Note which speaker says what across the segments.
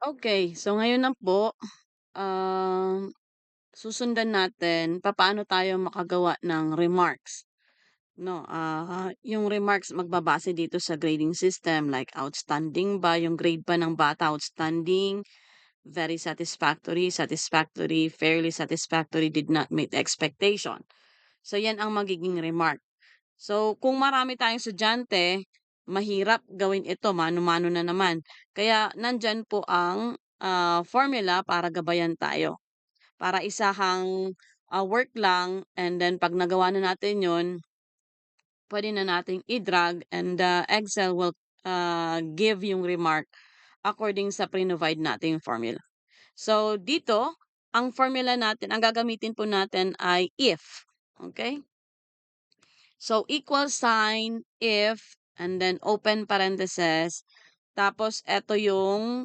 Speaker 1: Okay, so ngayon na po, susundan natin papaano tayo makagawa ng remarks, 'no. Yung remarks magbabase dito sa grading system like outstanding ba, yung grade ba ng bata outstanding, very satisfactory, satisfactory, fairly satisfactory, did not meet expectation. So 'yan ang magiging remark. So kung marami tayong estudyante, mahirap gawin ito, mano-mano na naman. Kaya nandiyan po ang, formula para gabayan tayo. Para isahang, work lang and then 'pag nagawa na natin 'yun, puwede na nating i-drag and the Excel will, give yung remark according sa provide nating formula. So dito, ang formula natin ang gagamitin po natin ay if, okay. So equal sign, if, and then open parentheses, tapos eto yung,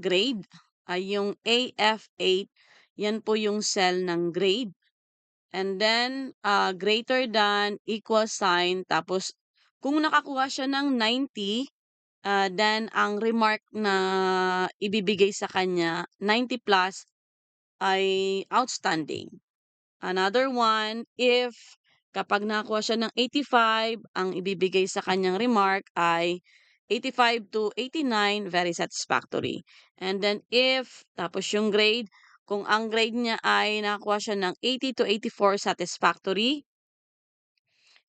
Speaker 1: grade, ay yung AF8, yan po yung cell ng grade. And then, greater than, equal sign, tapos kung nakakuha siya ng 90, then ang remark na ibibigay sa kanya, 90 plus, ay outstanding. Another one, if kapag nakakuha siya ng 85, ang ibibigay sa kanyang remark ay 85 to 89, very satisfactory. And then if, tapos yung grade, kung ang grade niya ay nakakuha siya ng 80 to 84, satisfactory.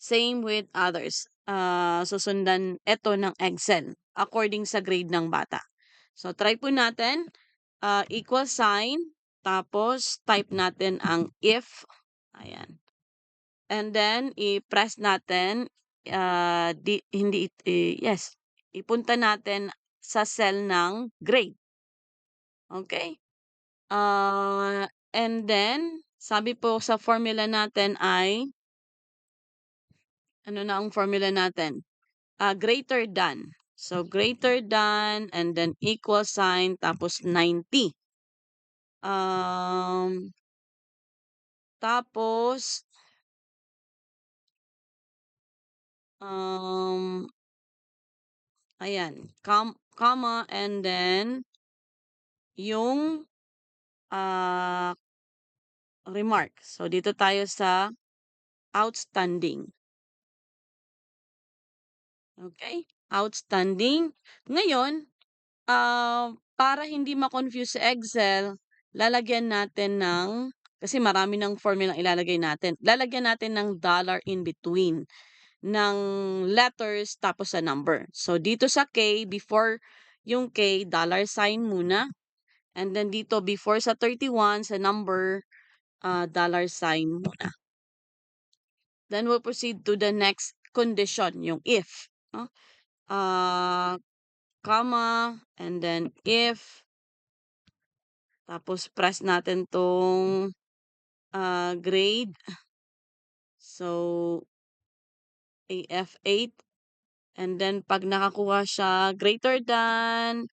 Speaker 1: Same with others. Susundan ito ng Excel according sa grade ng bata. So try po natin, equal sign, tapos type natin ang if, ayan. And then i-press natin, di hindi yes, ipunta natin sa cell ng grade, okay. And then sabi po sa formula natin ay ano na ang formula natin? Greater than. So greater than and then equal sign tapos 90. Um, tapos, um, ayan, comma and then yung, ah, remark. So dito tayo sa outstanding, okay. Outstanding. Ngayon, para hindi ma-confuse sa Excel, lalagyan natin ng kasi marami ng formula ilalagay natin. Lalagyan natin ng dollar in between ng letters tapos sa number. So dito sa K, before yung K, dollar sign muna. And then dito before sa 31 sa number, dollar sign muna. Then we'll proceed to the next condition, yung if, no? Ah, comma, and then if, tapos press natin 'tong, grade. So, AF8 and then 'pag nakakuha siya greater than,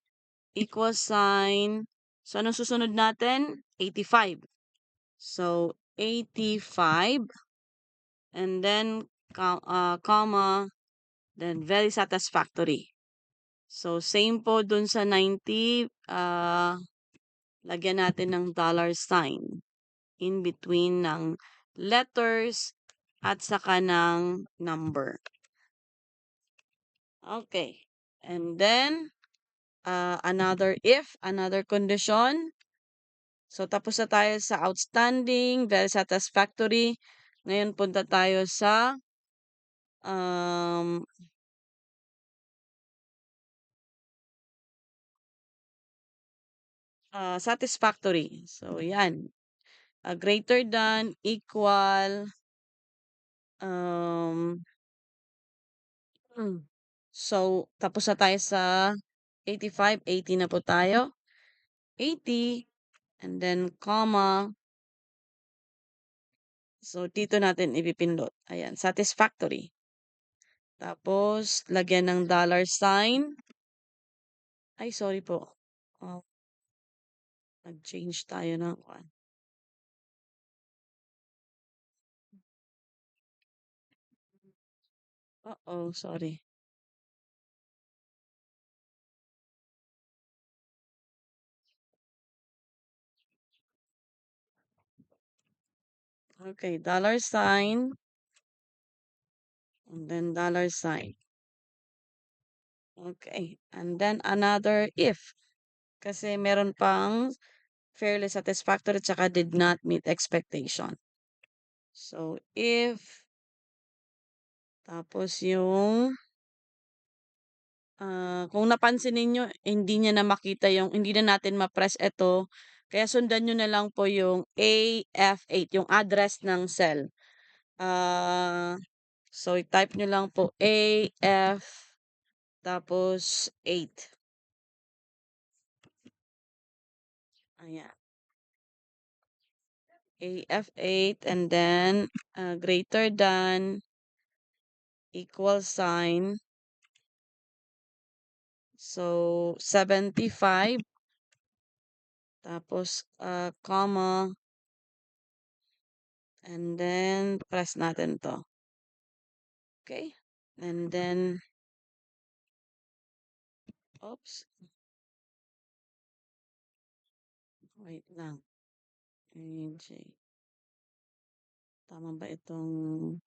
Speaker 1: equal sign, so anong susunod natin? 85. So, 85 and then comma, then very satisfactory. So, same po dun sa 90, lagyan natin ng dollar sign in between ng letters at saka ng number. Okay. And then, another condition. So, tapos na tayo sa outstanding, very satisfactory. Ngayon, punta tayo sa um, satisfactory. So, yan. Greater than, equal, um, so, tapos na tayo sa 85, 80 na po tayo. 80, and then comma. So, dito natin ipipindot. Ayan, satisfactory. Tapos, lagyan ng dollar sign. Ay, sorry po. Oh, nag-change tayo ng one. Oo, sorry. Okay, dollar sign and then dollar sign. Okay, and then another if. Kasi meron pang fairly satisfactory tsaka did not meet expectation. So, if, tapos yung, kung napansin ninyo, hindi na natin ma-press ito. Kaya sundan nyo na lang po yung AF8, yung address ng cell. So, i-type nyo lang po AF, tapos 8. Ayan. AF8 and then greater than, equal sign. So, 75. Tapos, comma. And then, press natin to. Okay? And then, oops. Wait lang. AJ. Tama ba itong...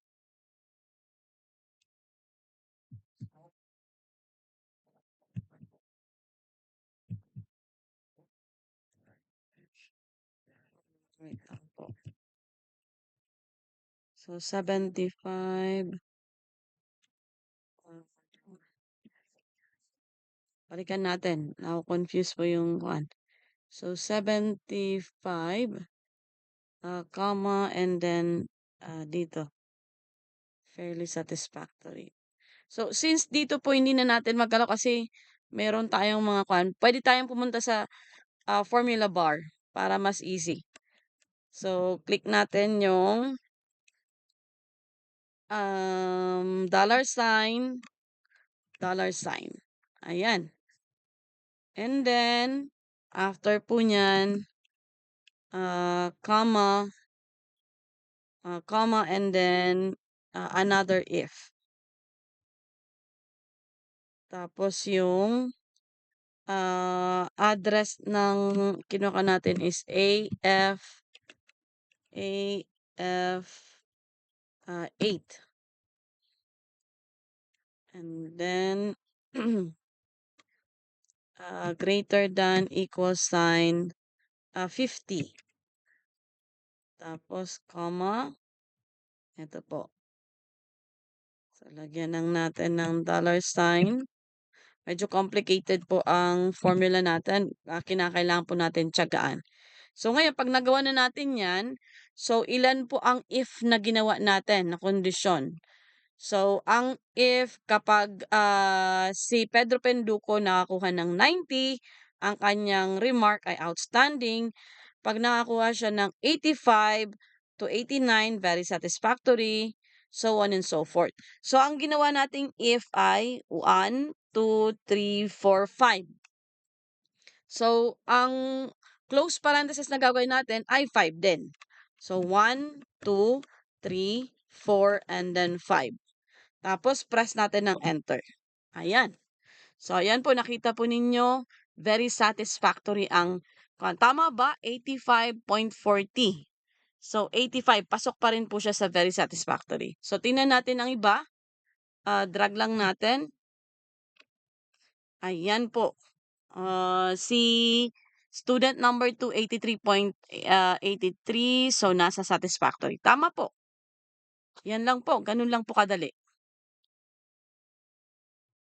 Speaker 1: Wait lang po. So, 75. Balikan natin. Now-confuse po yung one. So, 75, comma, and then, dito. Fairly satisfactory. So, since dito po hindi na natin kasi meron tayong mga pwede tayong pumunta sa formula bar para mas easy. So, click natin yung dollar sign, dollar sign. Ayan. And then, after po nyan, comma, comma, and then another if. Tapos yung address ng kinuha natin is AF8. And then, greater than, equal sign, 50. Tapos, comma. Ito po. So, lagyan lang natin ng dollar sign. Medyo complicated po ang formula natin. Kinakailangan po natin tiyagaan. So, ngayon, pag nagawa na natin yan, so, ilan po ang if na ginawa natin na kondisyon? So, ang if kapag si Pedro Penduko nakakuha ng 90, ang kanyang remark ay outstanding. Pag nakakuha siya ng 85 to 89, very satisfactory, so on and so forth. So, ang ginawa nating if ay 1, 2, 3, 4, 5. So, ang close parenthesis na gagawin natin ay 5 din. So, 1, 2, 3, 4, and then 5. Tapos, press natin ng enter. Ayan. So, ayan po, nakita po ninyo, very satisfactory ang, tama ba? 85.40. So, 85, pasok pa rin po siya sa very satisfactory. So, tingnan natin ang iba. Drag lang natin. Ayan po. Si student number 2, 83.83. So, nasa satisfactory. Tama po. Yan lang po. Ganun lang po kadali.